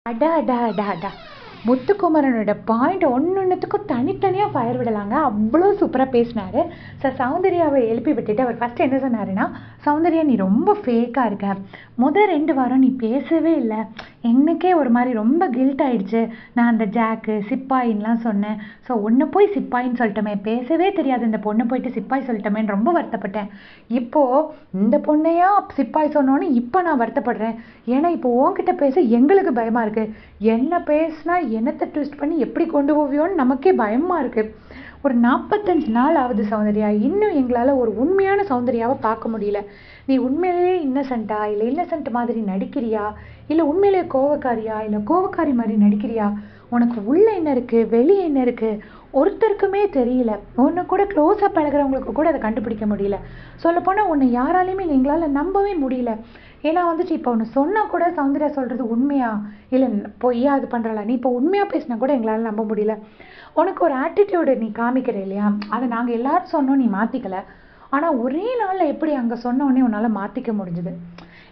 அடா அடா அடா அடா முத்துக்குமரனோட பாயிண்ட் ஒன்னொன்னுத்துக்கும் தனித்தனியாக ஃபயர் விடலாங்க. அவ்வளோ சூப்பராக பேசினாரு. சௌந்தர்யாவை எழுப்பி விட்டுட்டு அவர் ஃபஸ்ட் என்ன சொன்னாருன்னா, சௌந்தர்யா நீ ரொம்ப ஃபேக்காக இருக்க, முதல் 2 வாரம் நீ பேசவே இல்லை, எனக்கே ஒரு மாதிரி ரொம்ப கில்ட் ஆயிடுச்சு. நான் அந்த ஜாக்கு சிப்பாயின்லாம் சொன்னேன், ஸோ ஒன்று போய் சிப்பாயின்னு சொல்லிட்டோமே, பேசவே தெரியாது இந்த பொண்ணை போயிட்டு சிப்பாய் சொல்லிட்டோமேன்னு ரொம்ப வருத்தப்பட்டேன். இப்போது இந்த பொண்ணையா சிப்பாய் சொன்னோன்னு இப்போ நான் வருத்தப்படுறேன். ஏன்னா இப்போ உன்கிட்ட பேச எங்களுக்கு பயமாக இருக்குது. என்ன பேசினா என்னத்தை ட்விஸ்ட் பண்ணி எப்படி கொண்டு போவியோன்னு நமக்கே பயமாக இருக்குது. ஒரு 45 நாள் ஆகுது சௌந்தர்யா, இன்னும் எங்களால் ஒரு உண்மையான சௌந்தர்யாவை பார்க்க முடியல. நீ உண்மையிலேயே இன்னசென்ட்டா, இல்லை இன்னசென்ட் மாதிரி நடிக்கிறியா, இல்லை உண்மையிலேயே கோவக்காரியா, இல்லை கோவக்காரி மாதிரி நடிக்கிறியா, உனக்கு உள்ள என்ன இருக்குது வெளியே என்ன இருக்குது ஒருத்தருக்குமே தெரியல. உன்னை கூட க்ளோஸாக பழகிறவங்களுக்கு கூட அதை கண்டுபிடிக்க முடியல. சொல்லப்போனால் உன்னை யாராலையுமே எங்களால் நம்பவே முடியல. ஏன்னா இப்போ ஒன்று சொன்னால் கூட சௌந்தர்யா சொல்கிறது உண்மையா இல்லை பொய்யா இது பண்ணுறாளா, நீ இப்போ உண்மையாக பேசினா கூட எங்களால் நம்ப முடியல. உனக்கு ஒரு ஆட்டிடியூடு நீ காமிக்கிற இல்லையா, அதை நாங்கள் எல்லாரும் சொன்னோம், நீ மாற்றிக்கல. ஆனால் ஒரே நாளில் எப்படி அங்கே சொன்னோடனே உன்னால் மாற்றிக்க முடிஞ்சுது.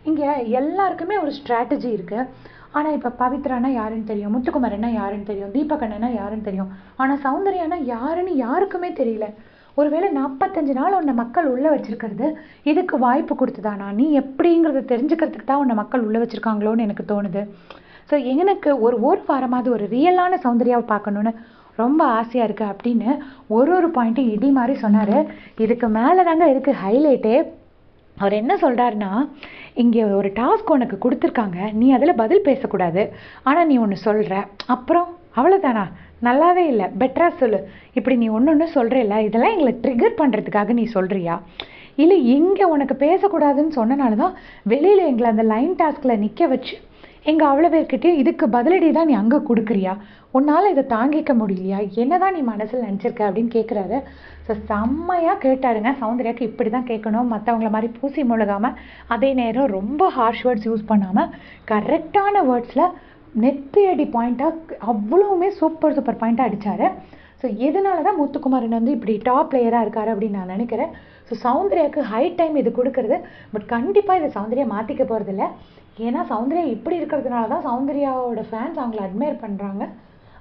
இங்கே எல்லாருக்குமே ஒரு ஸ்ட்ராட்டஜி இருக்குது. ஆனால் இப்போ பவித்ரானா யாருன்னு தெரியும், முத்துக்குமரன்னா யாருன்னு தெரியும், தீபகண்ணனா யாருன்னு தெரியும். ஆனால் சௌந்தர்யானா யாருன்னு யாருக்குமே தெரியல. ஒருவேளை 45 நாள் உன்னை மக்கள் உள்ளே வச்சிருக்கிறது இதுக்கு வாய்ப்பு கொடுத்துதானா, நீ எப்படிங்கிறத தெரிஞ்சுக்கிறதுக்கு தான் உன்னை மக்கள் உள்ளே வச்சுருக்காங்களோன்னு எனக்கு தோணுது. ஸோ எனக்கு ஒரு வாரமாவது ஒரு ரியலான சௌந்தர்யாவை பார்க்கணுன்னு ரொம்ப ஆசையாக இருக்குது அப்படின்னு ஒரு பாயிண்ட்டும் இடி மாதிரி சொன்னார். இதுக்கு மேலே தாங்க இருக்குது ஹைலைட்டே. அவர் என்ன சொல்கிறாருன்னா, இங்கே ஒரு டாஸ்க் உனக்கு கொடுத்துருக்காங்க, நீ அதில் பதில் பேசக்கூடாது, ஆனால் நீ ஒன்று சொல்கிற, அப்புறம் அவ்வளோதானா, நல்லாவே இல்லை, பெட்டராக சொல்லு, இப்படி நீ ஒன்று சொல்கிறேல்ல, இதெல்லாம் எங்களை ட்ரிகர் பண்ணுறதுக்காக நீ சொல்கிறியா, இல்லை இங்கே உனக்கு பேசக்கூடாதுன்னு சொன்னனால தான் வெளியில் எங்களை அந்த லைன் டாஸ்கில் நிற்க வச்சு எங்கள் அவ்வளோ பேர்கிட்டயும் இதுக்கு பதிலடி தான் நீ அங்கே கொடுக்குறியா, உன்னால் இதை தாங்கிக்க முடியலையா, என்ன தான் நீ மனசில் நினச்சிருக்க அப்படின்னு கேட்குறாரு. ஸோ செம்மையாக கேட்டாருங்க. சௌந்தர்யாவுக்கு இப்படி தான் கேட்கணும், மற்றவங்கள மாதிரி பூசி முழுகாமல், அதே நேரம் ரொம்ப ஹார்ஷ் வேர்ட்ஸ் யூஸ் பண்ணாமல் கரெக்டான வேர்ட்ஸில் நெத்தி அடி பாயிண்ட்டாக அவ்வளோவுமே சூப்பர் பாயிண்ட்டாக அடித்தார். ஸோ எதனால தான் முத்துக்குமரன் இப்படி டாப் பிளேயராக இருக்கார் அப்படின்னு நான் நினைக்கிறேன். ஸோ சௌந்தர்யாவுக்கு ஹை டைம் இது கொடுக்குறது. பட் கண்டிப்பாக இதை சௌந்தர்யா மாற்றிக்க போகிறதில்ல. ஏன்னா சௌந்தர்யா இப்படி இருக்கிறதுனால தான் சௌந்தர்யாவோட ஃபேன்ஸ் அவங்கள அட்மையர் பண்ணுறாங்க.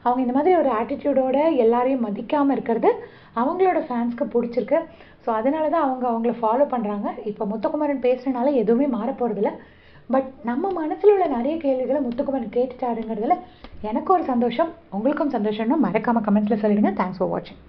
அவங்க இந்த மாதிரி ஒரு ஆட்டிடியூடோட எல்லாரையும் மதிக்காமல் இருக்கிறது அவங்களோட ஃபேன்ஸ்க்கு பிடிச்சிருக்கு. ஸோ அதனால தான் அவங்கள ஃபாலோ பண்ணுறாங்க. இப்போ முத்துக்குமரன் பேசுகிறனால எதுவுமே மாற போகிறதில்ல. பட் நம்ம மனசில் உள்ள நிறைய கேள்விகளை முத்துக்குமரன் கேட்டுட்டாருங்கிறதுல எனக்கு ஒரு சந்தோஷம், உங்களுக்கும் சந்தோஷம்னு மறக்காமல் கமெண்ட்ஸில் சொல்லிடுங்க. தேங்க்ஸ் ஃபார் வாட்சிங்.